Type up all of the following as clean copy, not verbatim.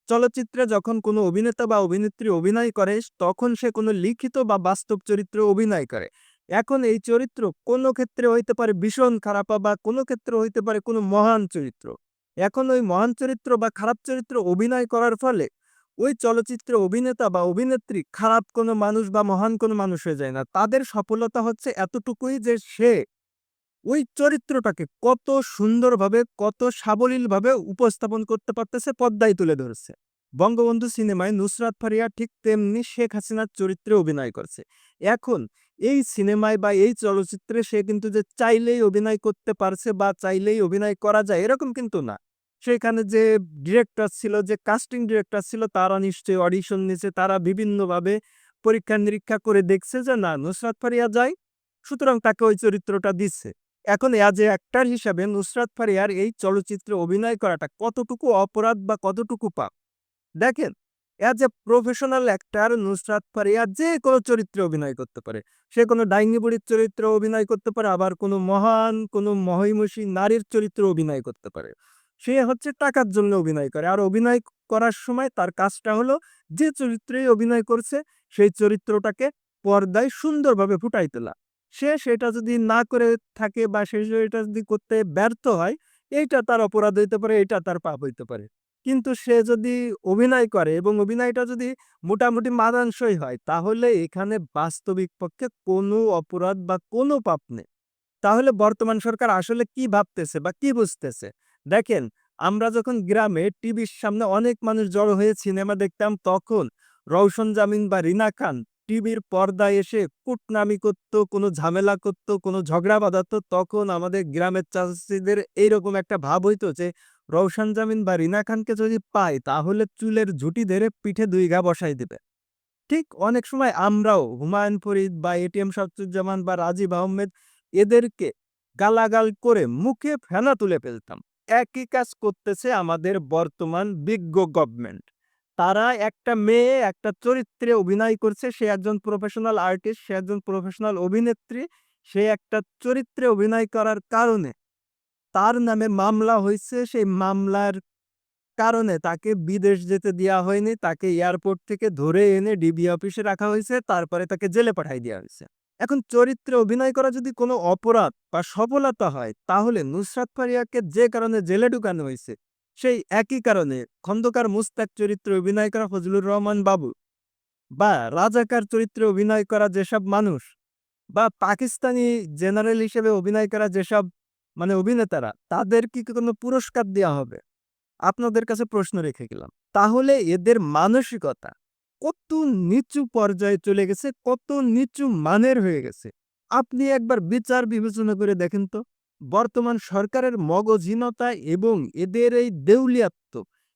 চলচ্চিত্রে যখন কোনো অভিনেতা বা অভিনেত্রী অভিনয় করে তখন সে কোনো লিখিত বা বাস্তব চরিত্রে অভিনয় করে। এখন এই চরিত্র কোনো ক্ষেত্রে হইতে পারে ভীষণ খারাপ বা কোনো ক্ষেত্রে হইতে পারে কোনো মহান চরিত্র। এখন ওই মহান চরিত্র বা খারাপ চরিত্র অভিনয় করার ফলে ওই চলচ্চিত্রে অভিনেতা বা অভিনেত্রী খারাপ কোনো মানুষ বা মহান কোনো মানুষ হয়ে যায় না। তাদের সফলতা হচ্ছে এতটুকুই যে সে ওই চরিত্রটাকে কত সুন্দরভাবে, কত সাবলীলভাবে উপস্থাপন করতে পারতেছে, পর্দায় তুলে ধরেছে। বঙ্গবন্ধু সিনেমায় নুসরাত ফারিয়া ঠিক তেমনি শেখ হাসিনার চরিত্রে অভিনয় করছে। এখন এই সিনেমায় বা এই চলচ্চিত্রে সে কিন্তু যে চাইলেই অভিনয় করতে পারছে বা চাইলেই অভিনয় করা যায় এরকম কিন্তু না। সেখানে যে ডিরেক্টর ছিল, যে কাস্টিং ডিরেক্টর ছিল তারা নিশ্চয়ই অডিশন নিছে। তারা বিভিন্নভাবে পরীক্ষা-নিরীক্ষা করে দেখছে যে না নুসরাত ফারিয়া যায়, সুতরাং তাকে ওই চরিত্রটা দিচ্ছে। এখন অ্যাজ এ অ্যাক্টর হিসাবে নুসরাত ফারিয়ার এই চলচ্চিত্রে অভিনয় করাটা কতটুকু অপরাধ বা কতটুকু পাপ? দেখেন, as a professional actor Nusrat Faria যে কোনো চরিত্রে অভিনয় করতে পারে। সে কোনো ডাইনি বুড়ির চরিত্রে অভিনয় করতে পারে, আবার কোনো মহান কোনো মহিষী নারীর চরিত্রে অভিনয় করতে পারে। সে হচ্ছে টাকার জন্য অভিনয় করে। আর অভিনয় করার সময় তার কাজটা হলো যে চরিত্রেই অভিনয় করছে সেই চরিত্রটাকে পর্দায় সুন্দরভাবে ফুটাই তোলা। সে সেটা যদি না করে থাকে বা সে সেটা যদি করতে ব্যর্থ হয়, এইটা তার অপরাধ হইতে পারে, এইটা তার পাপ হইতে পারে। কিন্তু সে যদি অভিনয় করে এবং অভিনয়টা যদি মোটামুটি মানানসই হয়, তাহলে এখানে বাস্তবিক পক্ষে কোনো অপরাধ বা কোনো পাপ নেই। তাহলে বর্তমান সরকার আসলে কি ভাবতেছে বা কি বুঝতেছে? দেখেন, আমরা যখন গ্রামে টিভির সামনে অনেক মানুষ জড়ো হয়ে সিনেমা দেখতাম, তখন রওশন জামিন বা রিনা খান টিভির পর্দায় এসে কুটনামি করত, কোনো ঝামেলা করত, কোনো ঝগড়া বাঁধাতো, তখন আমাদের গ্রামের চাষীদের এইরকম একটা ভাব হইতো যে রওশন জামিন বা রিনা খানকে যদি পায় তাহলে চুলের ঝুঁটি ধরে পিঠে ২ ঘা বসায় দিবে। ঠিক অনেক সময় আমরাও হুমায়ুন ফরিদ বা এটিএম শামসুজ্জামান বা রাজীব আহমেদ এদেরকে গালাগাল করে মুখে ফেনা তুলে ফেলতাম। একই কাজ করতেছে আমাদের বর্তমান বিজ্ঞ গভর্নমেন্ট। তারা একটা মেয়ে একটা চরিত্রে অভিনয় করছে, সে একজন প্রফেশনাল আর্টিস্ট, সে একজন প্রফেশনাল অভিনেত্রী। সে একটা চরিত্রে অভিনয় করার কারণে তার নামে মামলা হইছে। সেই মামলার কারণে তাকে বিদেশ যেতে দেয়া হয়নি। তাকে এয়ারপোর্ট থেকে ধরে এনে ডিবি অফিসে রাখা হইছে। তারপরে তাকে জেলে পাঠায় দেয়া হইছে। এখন চরিত্রে অভিনয় করা যদি কোনো অপরাধ বা সফলতা হয়, তাহলে নুসরাত ফারিয়াকে যে কারণে জেলে ঢুকানো হইছে, সেই একই কারণে খন্দকার মুস্তাক চরিত্রে অভিনয় করা ফজলুর রহমান বাবু বা রাজাকার চরিত্রে অভিনয় করা যেসব মানুষ বা পাকিস্তানি জেনারেল হিসেবে অভিনয় করা যেসব অভিনেতারা, তাদের কি কোনো পুরস্কার দেয়া হবে? আপনাদের কাছে প্রশ্ন রেখে গেলাম। তাহলে এদের মানসিকতা কত নিচু পর্যায়ে চলে গেছে, কত নিচু মানের হয়ে গেছে। আপনি একবার বিচার বিবেচনা করে দেখেন তো। বর্তমান সরকারের মগজহীনতা এবং এদের এই দেউলিয়াত্ব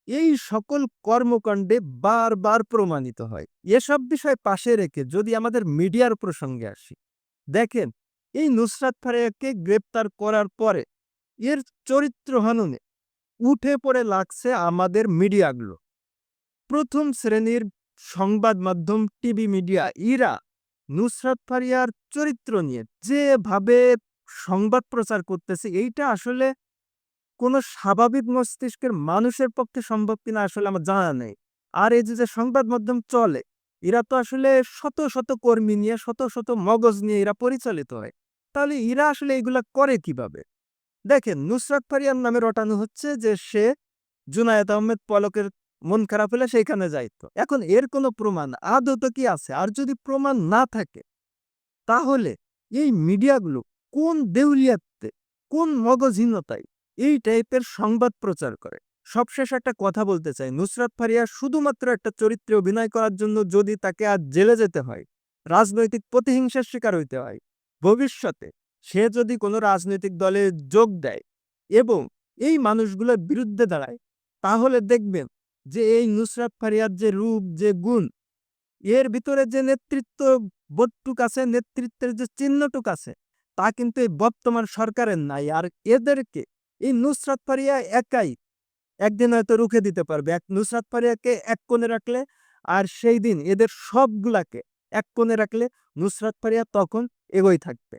এই সকল কর্মকাণ্ডে বারবার প্রমাণিত হয়। এসব বিষয় পাশে রেখে যদি আমাদের মিডিয়ার প্রসঙ্গে আসি, দেখেন এই নুসরাত ফারিয়াকে গ্রেপ্তার করার পরে এর চরিত্র হননে উঠে পড়ে লাগছে আমাদের মিডিয়াগুলো। প্রথম শ্রেণীর সংবাদ মাধ্যম, টিভি মিডিয়া এরা নুসরাত ফারিয়ার চরিত্র নিয়ে যেভাবে সংবাদ প্রচার করতেছে, এইটা আসলে কোনো স্বাভাবিক মস্তিষ্কের মানুষের পক্ষে সম্ভব কিনা আসলে আমার জানা নেই। আর এই যে সংবাদ মাধ্যম চলে, এরা তো আসলে শত শত কর্মী নিয়ে, শত শত মগজ নিয়ে এরা পরিচালিত হয়। তাহলে এরা আসলে এগুলা করে কিভাবে? দেখেন, নুসরাত ফারিয়ার নামে রটানো হচ্ছে যে সে জুনায়েদ আহমেদ পলকের মন খারাপ হলে সেইখানে যাইতো। এখন এর কোনো প্রমাণ আদৌত কি আছে? আর যদি প্রমাণ না থাকে, তাহলে এই মিডিয়াগুলো কোন দেউলিয়াত্বে, কোন মগজহীনতায় এই টাইপের সংবাদ প্রচার করে? সবশেষ একটা কথা বলতে চাই, নুসরাত ফারিয়া শুধুমাত্র একটা চরিত্রে অভিনয় করার জন্য যদি তাকে আজ জেলে যেতে হয়, রাজনৈতিক প্রতিহিংসার শিকার হইতে হয়, ভবিষ্যতে সে যদি কোনো রাজনৈতিক দলে যোগ দেয় এবং এই মানুষগুলোর বিরুদ্ধে দাঁড়ায়, তাহলে দেখবেন যে এই নুসরাত ফারিয়ার যে রূপ, যে গুণ, এর ভিতরে যে নেতৃত্ব বোধটুক আছে, নেতৃত্বের যে চিহ্নটুক আছে, তা কিন্তু এই বর্তমান সরকারের নাই। আর এদেরকে এই নুসরাত ফারিয়া একাই একদিন হয়তো রুখে দিতে পারবে। নুসরাত ফারিয়াকে এক কোণে রাখলে, আর সেই দিন এদের সবগুলাকে এক কোণে রাখলে নুসরাত ফারিয়া তখন এগোই থাকবে।